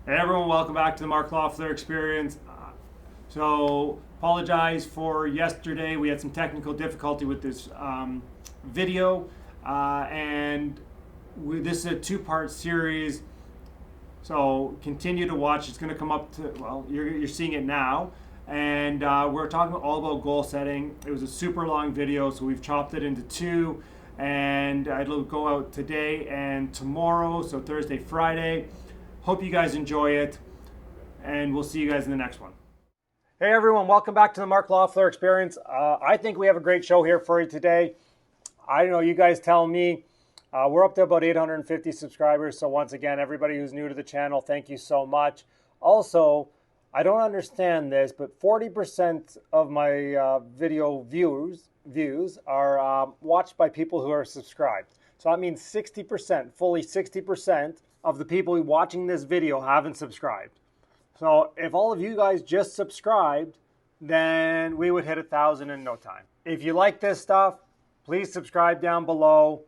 Hey everyone, welcome back to the Mark Loeffler Experience. So, apologize for yesterday. We had some technical difficulty with this video, this is a two-part series. So, continue to watch. It's going to come up to, well, you're seeing it now. And we're talking all about goal setting. It was a super long video, so we've chopped it into two. And it'll go out today and tomorrow, so Thursday, Friday. Hope you guys enjoy it, and we'll see you guys in the next one. Hey everyone, welcome back to the Mark Loeffler Experience. I think we have a great show here for you today. I don't know, you guys tell me. We're up to about 850 subscribers, so once again, everybody who's new to the channel, thank you so much. Also, I don't understand this, but 40% of my video views are watched by people who are subscribed. So that means 60%, fully 60% of the people watching this video haven't subscribed. So if all of you guys just subscribed, then we would hit 1,000 in no time. If you like this stuff, please subscribe down below.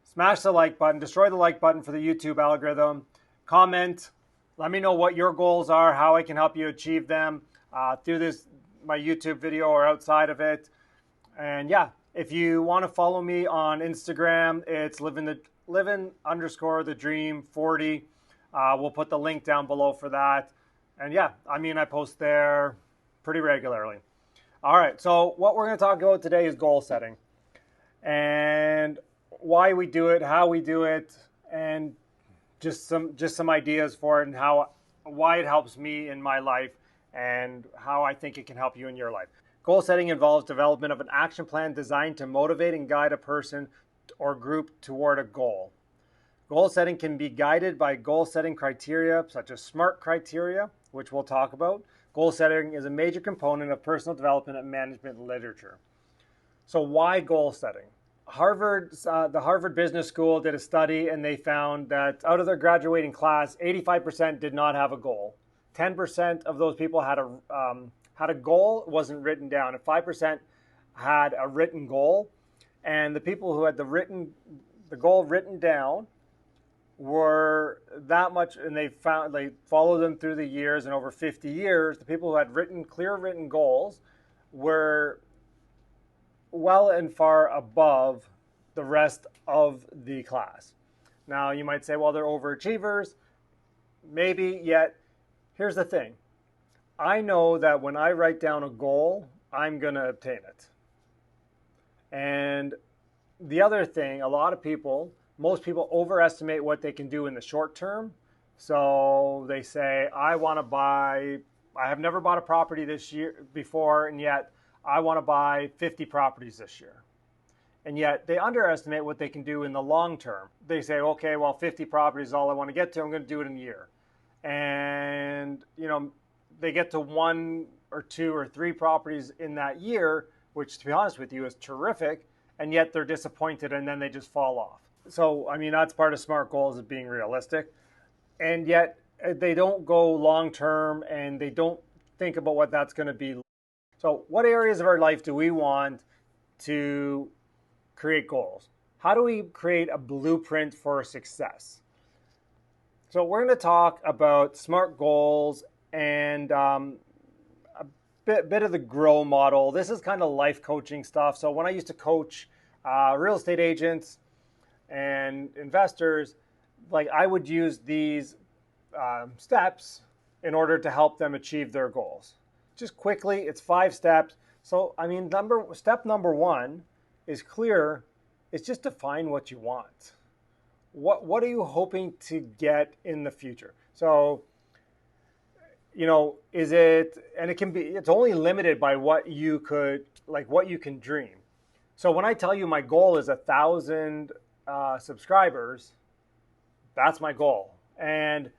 Smash the like button, destroy the like button for the YouTube algorithm. Comment, let me know what your goals are, how I can help you achieve them through my YouTube video or outside of it. And yeah, if you want to follow me on Instagram, it's living_the_dream40. We'll put the link down below for that. And yeah, I mean, I post there pretty regularly. All right, so what we're going to talk about today is goal setting and why we do it, how we do it, and just some ideas for it and why it helps me in my life and how I think it can help you in your life. Goal setting involves development of an action plan designed to motivate and guide a person or group toward a goal. Goal setting can be guided by goal setting criteria such as SMART criteria, which we'll talk about. Goal setting is a major component of personal development and management literature. So why goal setting? The Harvard Business School did a study and they found that out of their graduating class, 85% did not have a goal. 10% of those people had a goal, wasn't written down, and 5% had a written goal. And the people who had the goal written down were that much, and they followed them through the years, and over 50 years, the people who had clear written goals were well and far above the rest of the class. Now, you might say, well, they're overachievers. Maybe, yet here's the thing. I know that when I write down a goal, I'm going to obtain it. And the other thing, most people overestimate what they can do in the short term. So they say, I have never bought a property this year before, and yet I want to buy 50 properties this year. And yet they underestimate what they can do in the long term. They say, okay, well, 50 properties is all I want to get to. I'm going to do it in a year. And, they get to 1 or 2 or 3 properties in that year, which, to be honest with you, is terrific. And yet they're disappointed and then they just fall off. So, I mean, that's part of SMART goals, is being realistic. And yet they don't go long term and they don't think about what that's going to be. So what areas of our life do we want to create goals? How do we create a blueprint for success? So we're going to talk about SMART goals and a bit of the GROW model. This is kind of life coaching stuff. So when I used to coach real estate agents and investors, I would use these steps in order to help them achieve their goals. Just quickly, it's 5 steps. So, I mean, step number 1 is clear. It's just define what you want. What are you hoping to get in the future? So, it's only limited by what you can dream. So when I tell you my goal is 1,000 subscribers, that's my goal. And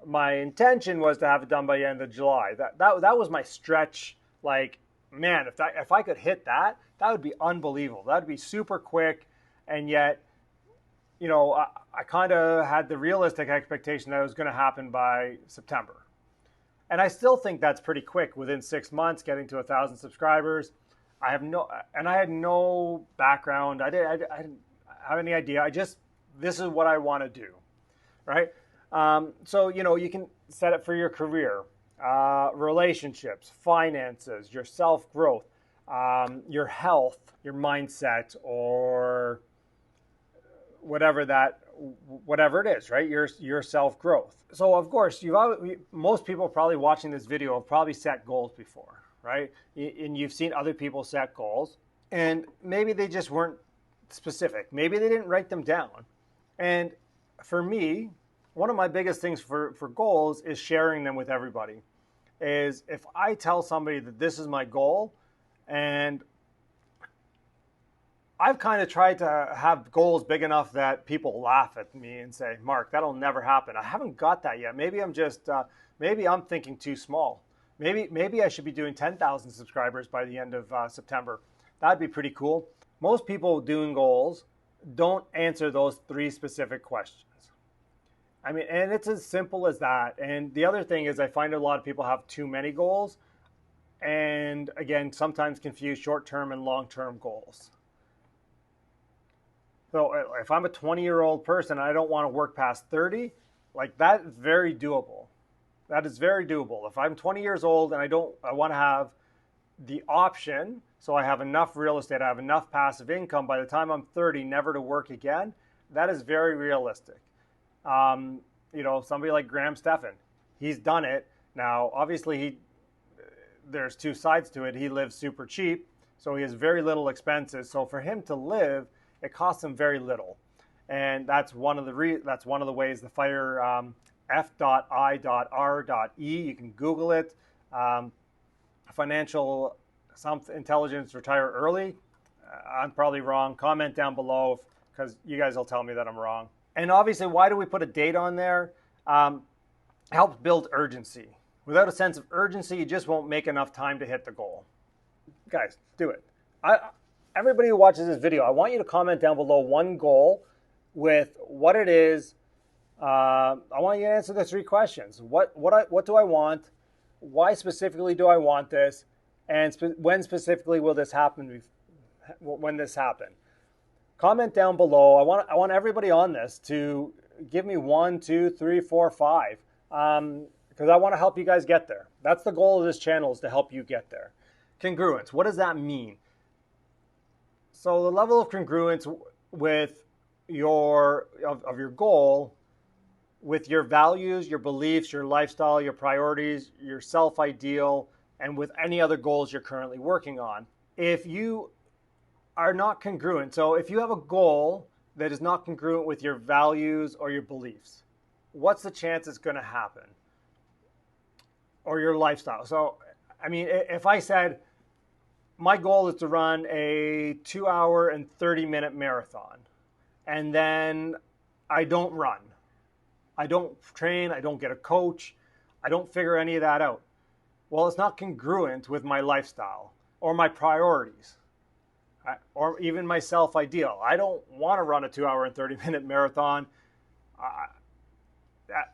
my intention was to have it done by the end of July. That was my stretch. Man, if I could hit that would be unbelievable. That would be super quick. And yet, I kind of had the realistic expectation that it was going to happen by September. And I still think that's pretty quick. Within 6 months, getting to 1,000 subscribers. I had no background. I didn't have any idea. This is what I want to do, right? So, you can set it for your career, relationships, finances, your self-growth, your health, your mindset, or whatever it is, right? Your self-growth. So of course, most people probably watching this video have probably set goals before, right? And you've seen other people set goals, and maybe they just weren't specific. Maybe they didn't write them down. And for me, one of my biggest things for goals is sharing them with everybody. Is if I tell somebody that this is my goal, and I've kind of tried to have goals big enough that people laugh at me and say, Mark, that'll never happen. I haven't got that yet. Maybe maybe I'm thinking too small. Maybe I should be doing 10,000 subscribers by the end of September. That'd be pretty cool. Most people doing goals don't answer those 3 specific questions. I mean, and it's as simple as that. And the other thing is I find a lot of people have too many goals, and again, sometimes confuse short-term and long-term goals. So if I'm a 20-year-old person and I don't want to work past 30, like that is very doable. That is very doable. If I'm 20 years old and I want to have the option, so I have enough real estate, I have enough passive income by the time I'm 30, never to work again, that is very realistic. Somebody like Graham Stephan, he's done it. Now, obviously, there's 2 sides to it. He lives super cheap, so he has very little expenses. So for him to live, it costs him very little, and that's one of the ways. The fire F.I.R.E. You can Google it. Financial intelligence retire early. I'm probably wrong. Comment down below because you guys will tell me that I'm wrong. And obviously, why do we put a date on there? Helps build urgency. Without a sense of urgency, you just won't make enough time to hit the goal. Guys, do it. Everybody who watches this video, I want you to comment down below one goal with what it is. I want you to answer the 3 questions. What do I want? Why specifically do I want this? And when specifically will this happen? When this happen? Comment down below. I want everybody on this to give me 1, 2, 3, 4, 5, because I want to help you guys get there. That's the goal of this channel, is to help you get there. Congruence. What does that mean? So the level of congruence with your goal, with your values, your beliefs, your lifestyle, your priorities, your self-ideal, and with any other goals you're currently working on. If you are not congruent, so if you have a goal that is not congruent with your values or your beliefs, what's the chance it's going to happen? Or your lifestyle. So, I mean, if I said, my goal is to run a 2-hour and 30-minute marathon, and then I don't run, I don't train, I don't get a coach, I don't figure any of that out. Well, it's not congruent with my lifestyle or my priorities or even my self-ideal. I don't want to run a 2-hour and 30-minute marathon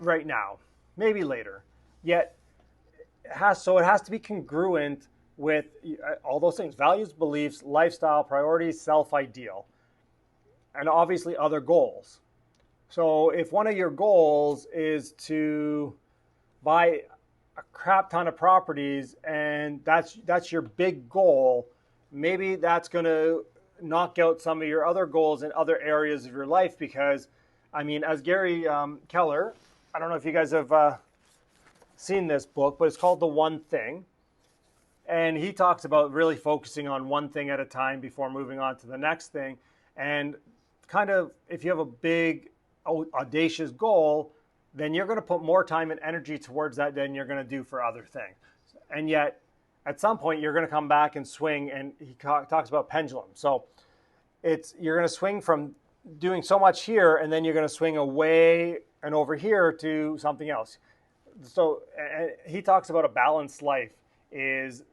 right now, maybe later. Yet, it has to be congruent with all those things: values, beliefs, lifestyle, priorities, self-ideal, and obviously other goals. So if one of your goals is to buy a crap ton of properties and that's your big goal, maybe that's going to knock out some of your other goals in other areas of your life. Because, I mean, as Gary Keller, I don't know if you guys have seen this book, but it's called The One Thing. And he talks about really focusing on one thing at a time before moving on to the next thing. And kind of, if you have a big, audacious goal, then you're going to put more time and energy towards that than you're going to do for other things. And yet, at some point, you're going to come back and swing. And he talks about pendulum. So you're going to swing from doing so much here, and then you're going to swing away and over here to something else. So he talks about a balanced life is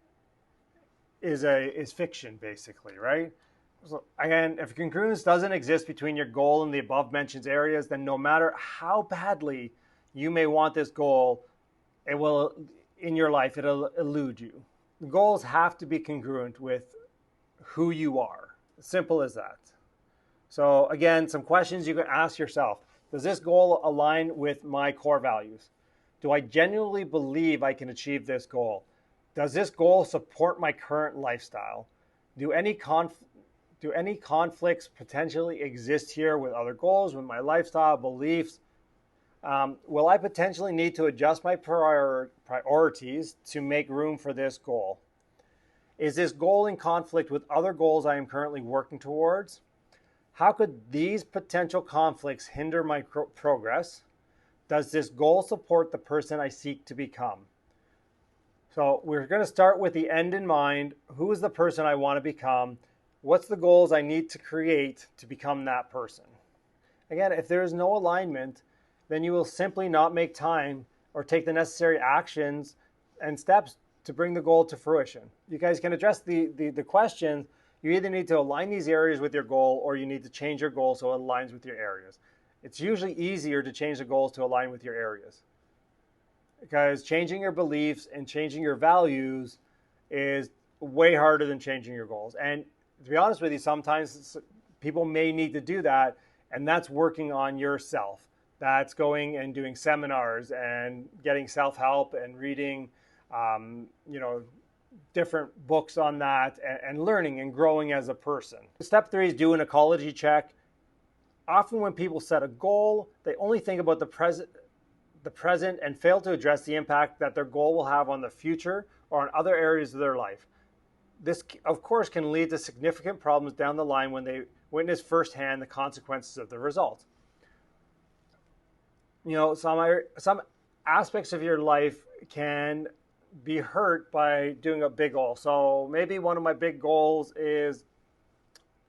fiction, basically, right? So again, if congruence doesn't exist between your goal and the above mentioned areas, then no matter how badly you may want this goal, it will, in your life, it'll elude you. The goals have to be congruent with who you are. Simple as that. So again, some questions you can ask yourself. Does this goal align with my core values? Do I genuinely believe I can achieve this goal? Does this goal support my current lifestyle? Do any conflicts potentially exist here with other goals, with my lifestyle, beliefs? Will I potentially need to adjust my priorities to make room for this goal? Is this goal in conflict with other goals I am currently working towards? How could these potential conflicts hinder my progress? Does this goal support the person I seek to become? So we're going to start with the end in mind. Who is the person I want to become? What's the goals I need to create to become that person? Again, if there is no alignment, then you will simply not make time or take the necessary actions and steps to bring the goal to fruition. You guys can address the question. You either need to align these areas with your goal, or you need to change your goal so it aligns with your areas. It's usually easier to change the goals to align with your areas, because changing your beliefs and changing your values is way harder than changing your goals. And to be honest with you, sometimes people may need to do that, and that's working on yourself. That's going and doing seminars and getting self-help and reading, different books on that, and learning and growing as a person. Step 3 is do an ecology check. Often when people set a goal, they only think about the present and fail to address the impact that their goal will have on the future or on other areas of their life. This, of course, can lead to significant problems down the line when they witness firsthand the consequences of the result. Some aspects of your life can be hurt by doing a big goal. So maybe one of my big goals is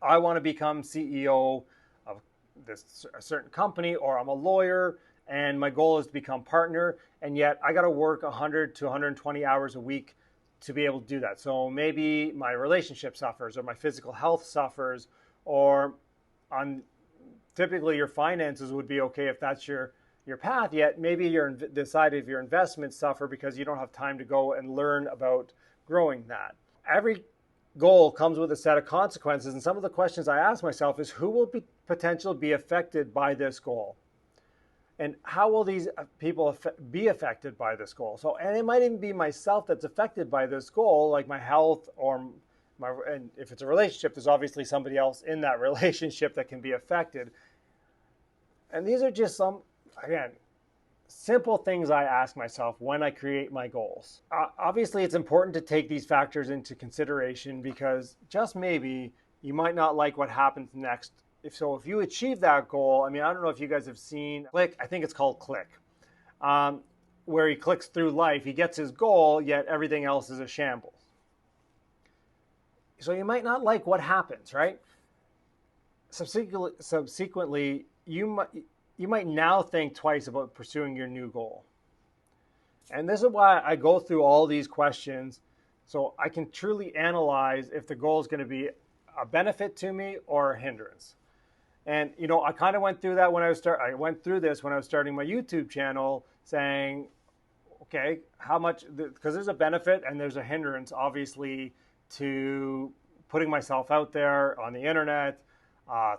I want to become CEO of a certain company, or I'm a lawyer and my goal is to become partner, and yet I got to work 100 to 120 hours a week to be able to do that. So maybe my relationship suffers, or my physical health suffers, or typically your finances would be okay if that's your path, yet maybe decided your investments suffer because you don't have time to go and learn about growing that. Every goal comes with a set of consequences, and some of the questions I ask myself is, who will potentially be affected by this goal? And how will these people be affected by this goal? And it might even be myself that's affected by this goal, like my health, and if it's a relationship, there's obviously somebody else in that relationship that can be affected. And these are just some, again, simple things I ask myself when I create my goals. Obviously, it's important to take these factors into consideration, because just maybe you might not like what happens next. If you achieve that goal, I don't know if you guys have seen Click, I think it's called Click, where he clicks through life. He gets his goal, yet everything else is a shambles. So you might not like what happens, right? Subsequently, you might now think twice about pursuing your new goal. And this is why I go through all these questions, so I can truly analyze if the goal is going to be a benefit to me or a hindrance. And I kind of went through that when I went through this when I was starting my YouTube channel, saying, okay, how much, because there's a benefit and there's a hindrance, obviously, to putting myself out there on the internet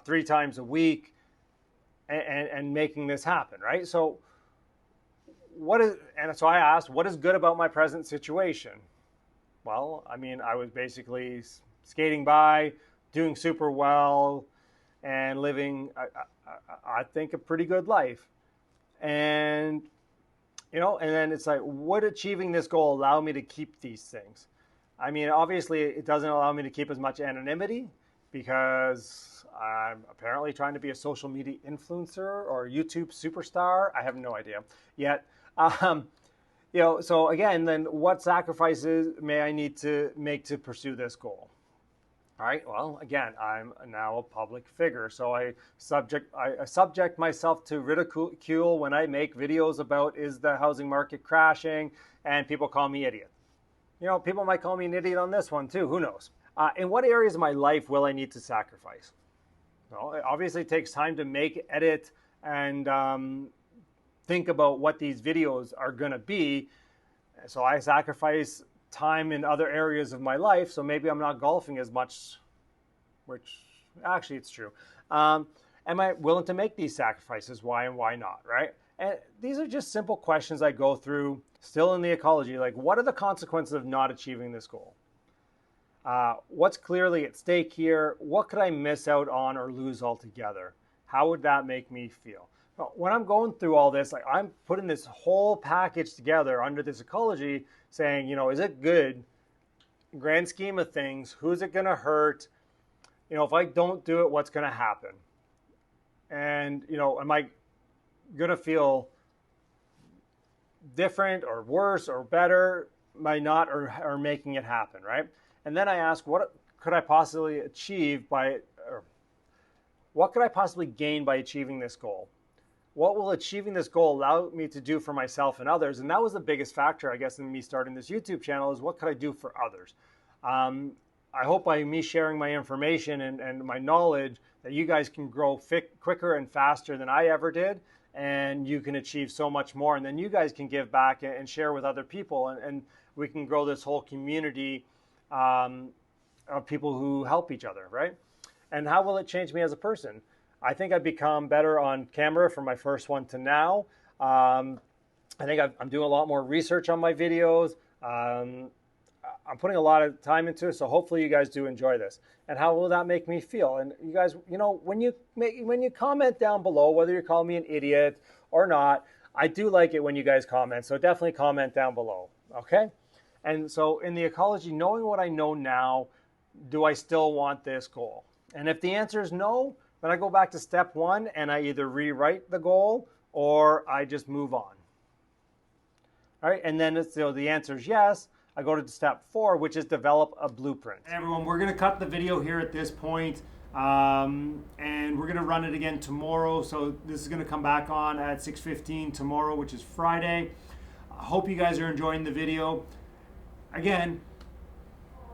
3 times a week and making this happen, right? So I asked, what is good about my present situation? Well, I was basically skating by, doing super well, and living, I think, a pretty good life. And, and then it's like, would achieving this goal allow me to keep these things? Obviously, it doesn't allow me to keep as much anonymity, because I'm apparently trying to be a social media influencer or YouTube superstar. I have no idea yet. So again, then what sacrifices may I need to make to pursue this goal? All right, well, again, I'm now a public figure, so I subject myself to ridicule when I make videos about, is the housing market crashing, and people call me idiot. People might call me an idiot on this one too, who knows? In what areas of my life will I need to sacrifice? Well, it obviously takes time to make, edit, and think about what these videos are going to be. So I sacrifice time in other areas of my life, so maybe I'm not golfing as much, which actually it's true. And Am I willing to make these sacrifices? Why and why not, right? And these are just simple questions I go through still in the ecology. Like, what are the consequences of not achieving this goal? What's clearly at stake here? What could I miss out on or lose altogether? How would that make me feel? Well, when I'm going through all this, like, I'm putting this whole package together under this ecology saying, you know, is it good? Grand scheme of things, who's it going to hurt? You know, if I don't do it, what's going to happen? And, you know, am I going to feel different or worse or better by not or making it happen, right? And then I ask, what could I possibly achieve by, or what could I possibly gain by achieving this goal? What will achieving this goal allow me to do for myself and others? And that was the biggest factor, I guess, in me starting this YouTube channel, is what could I do for others? I hope by me sharing my information and my knowledge that you guys can grow quicker and faster than I ever did, and you can achieve so much more. And then you guys can give back and share with other people, and we can grow this whole community of people who help each other, right? And how will it change me as a person? I think I've become better on camera from my first one to now. I think I'm doing a lot more research on my videos. I'm putting a lot of time into it, so hopefully you guys do enjoy this. And how will that make me feel? And you guys, you know, when you comment down below, whether you're calling me an idiot or not, I do like it when you guys comment, so definitely comment down below, okay? And so in the ecology, knowing what I know now, do I still want this goal? And if the answer is no, then I go back to step one and I either rewrite the goal or I just move on. All right, and then so the answer is yes, I go to step 4, which is develop a blueprint. Hey everyone, we're going to cut the video here at this point, and we're going to run it again tomorrow. So this is going to come back on at 6:15 tomorrow, which is Friday. I hope you guys are enjoying the video. Again,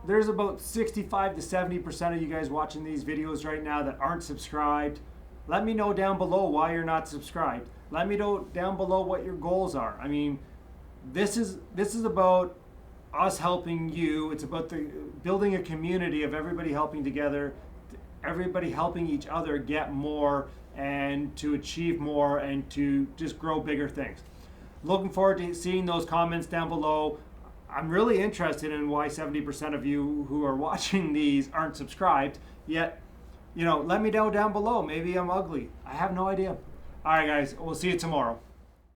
there's about 65 to 70% of you guys watching these videos right now that aren't subscribed. Let me know down below why you're not subscribed. Let me know down below what your goals are. I mean, this is about us helping you. It's about building a community of everybody helping together, everybody helping each other get more and to achieve more and to just grow bigger things. Looking forward to seeing those comments down below. I'm really interested in why 70% of you who are watching these aren't subscribed, yet, you know, let me know down below. Maybe I'm ugly. I have no idea. All right, guys, we'll see you tomorrow.